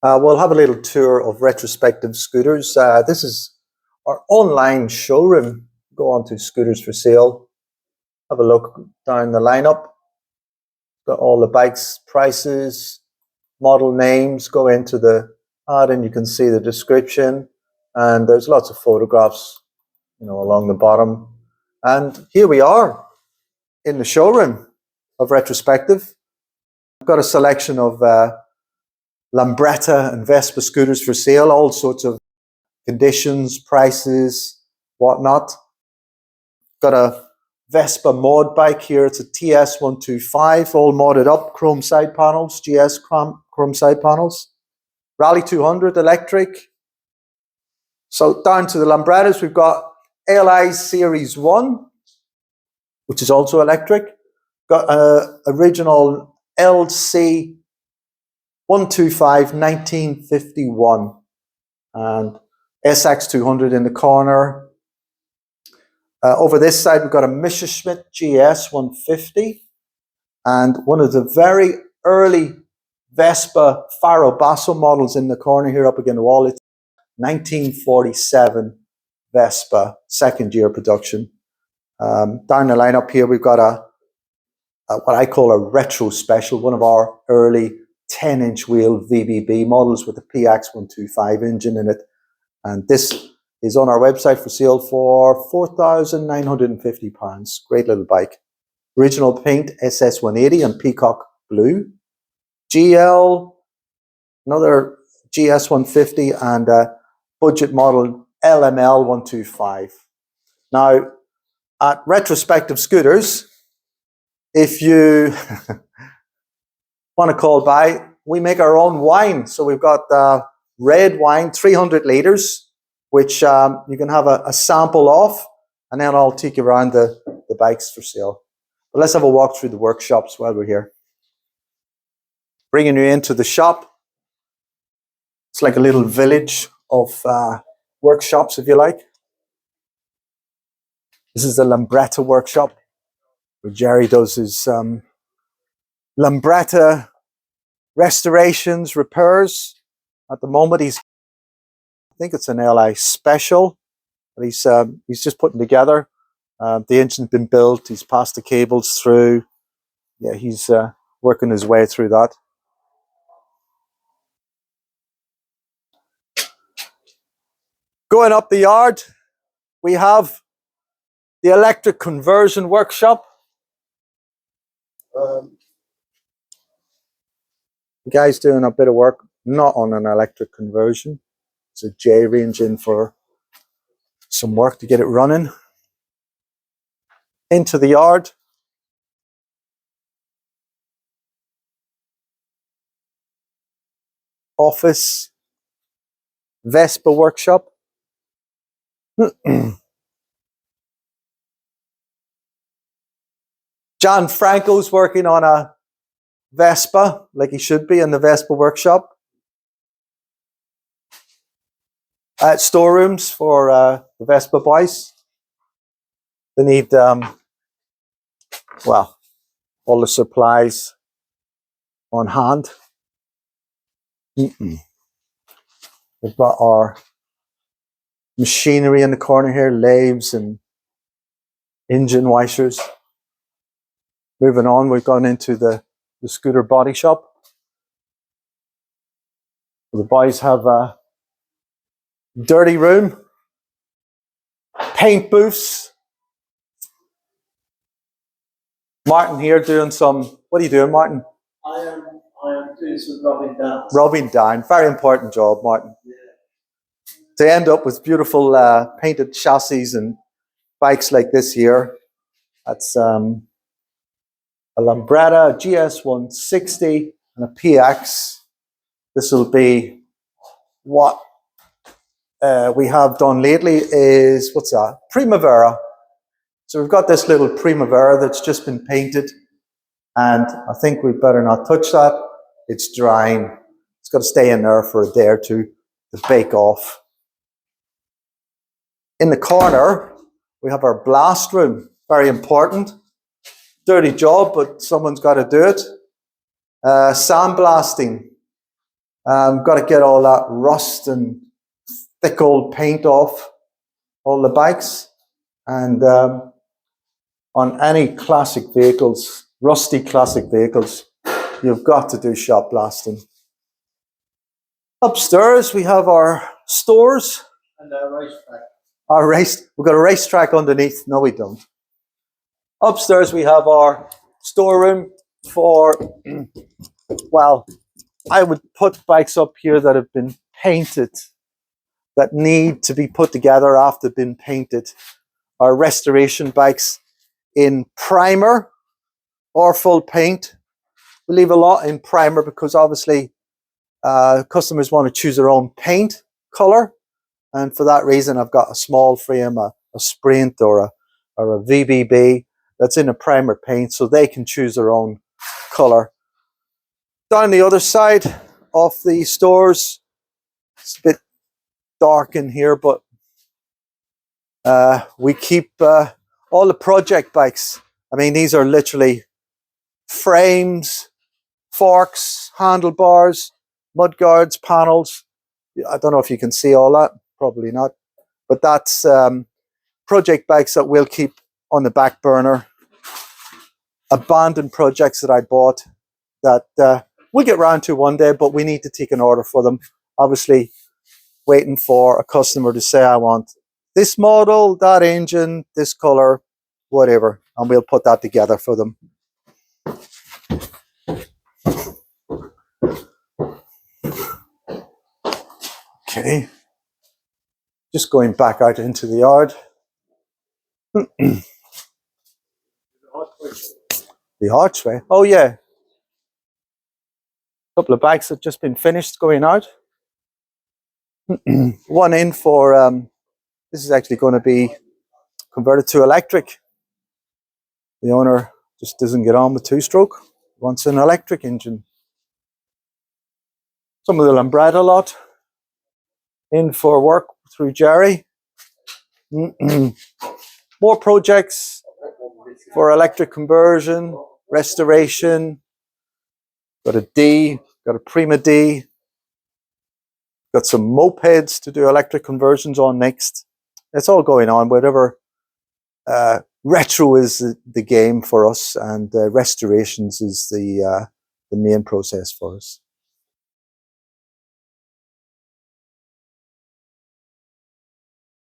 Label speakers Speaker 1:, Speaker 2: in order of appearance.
Speaker 1: We'll have a little tour of retrospective scooters. This is our online showroom. Go on to Scooters for Sale. Have a look down the lineup. Got all the bikes, prices, model names. Go into the ad and you can see the description. And there's lots of photographs, along the bottom. And here we are in the showroom of Retrospective. I've got a selection of Lambretta and Vespa scooters for sale, all sorts of conditions, prices, whatnot. Got a Vespa mod bike here. It's a TS125, all modded up, chrome side panels, GS chrome side panels. Rally 200 electric. So down to the Lambrettas, we've got ALI Series 1, which is also electric. Got original LC 125 1951 and SX200 in the corner. Over this side we've got a Messerschmitt GS 150 and one of the very early Vespa Faro Basso models in the corner here up against the wall. It's 1947 Vespa, second year production. Down the lineup here we've got a what I call a retro special, one of our early 10-inch wheel VBB models with a PX125 engine in it. And this is on our website for sale for £4,950. Great little bike. Original paint SS180 and peacock blue. GL, another GS150 and a budget model LML 125. Now, at Retrospective Scooters, if you want to call by, we make our own wine. So we've got red wine, 300 litres, which you can have a sample of, and then I'll take you around the bikes for sale. But let's have a walk through the workshops while we're here. Bringing you into the shop. It's like a little village of workshops, if you like. This is the Lambretta workshop, where Jerry does his Lambretta restorations, repairs. At the moment, I think it's an LI special that he's just putting together. The engine's been built. He's passed the cables through. Yeah, he's working his way through that. Going up the yard, we have the electric conversion workshop. The guy's doing a bit of work, not on an electric conversion. It's a J-range in for some work to get it running. Into the yard. Office. Vespa workshop. John Franco's working on a Vespa, like he should be in the Vespa workshop. Storerooms for the Vespa boys. They need, well, all the supplies on hand. We've got our machinery in the corner here, lathes and engine washers. Moving on, we've gone into the scooter body shop. The boys have a dirty room, paint booths. Martin here doing some, what are you doing, Martin?
Speaker 2: I am doing some rubbing down.
Speaker 1: Rubbing down, very important job, Martin.
Speaker 2: Yeah.
Speaker 1: To end up with beautiful painted chassis and bikes like this here. That's a Lambretta, a GS160 and a PX. This will be what we have done lately is, what's that? Primavera. So we've got this little Primavera that's just been painted, and I think we better not touch that. It's drying. It's got to stay in there for a day or two to bake off. In the corner, we have our blast room. Very important. Dirty job, but someone's got to do it. Sandblasting. Got to get all that rust and thick old paint off all the bikes. And on any classic vehicles, rusty classic vehicles, you've got to do shop blasting. Upstairs we have our stores.
Speaker 2: And a racetrack.
Speaker 1: We've got a racetrack underneath. No, we don't. Upstairs we have our storeroom for, well, I would put bikes up here that have been painted, that need to be put together after being painted. Our restoration bikes in primer or full paint. We leave a lot in primer because obviously customers want to choose their own paint color. And for that reason, I've got a small frame, a Sprint or a VBB that's in a primer paint so they can choose their own color. Down the other side of the stores, it's a bit dark in here, but we keep all the project bikes. I mean, these are literally frames, forks, handlebars, mudguards, panels. I don't know if you can see all that, probably not. But that's project bikes that we'll keep on the back burner. Abandoned projects that I bought that we'll get round to one day, but we need to take an order for them. Obviously, waiting for a customer to say, I want this model, that engine, this color, whatever, and we'll put that together for them. Okay, just going back out into the yard. The archway. Oh yeah, a couple of bikes have just been finished going out. One in for this is actually going to be converted to electric. The owner just doesn't get on with two-stroke, wants an electric engine. Some of the Lambretta lot in for work through Jerry. More projects for electric conversion, restoration. Got a D, got a Prima D. Got some mopeds to do electric conversions on next. It's all going on, whatever. Retro is the game for us, and restorations is the main process for us.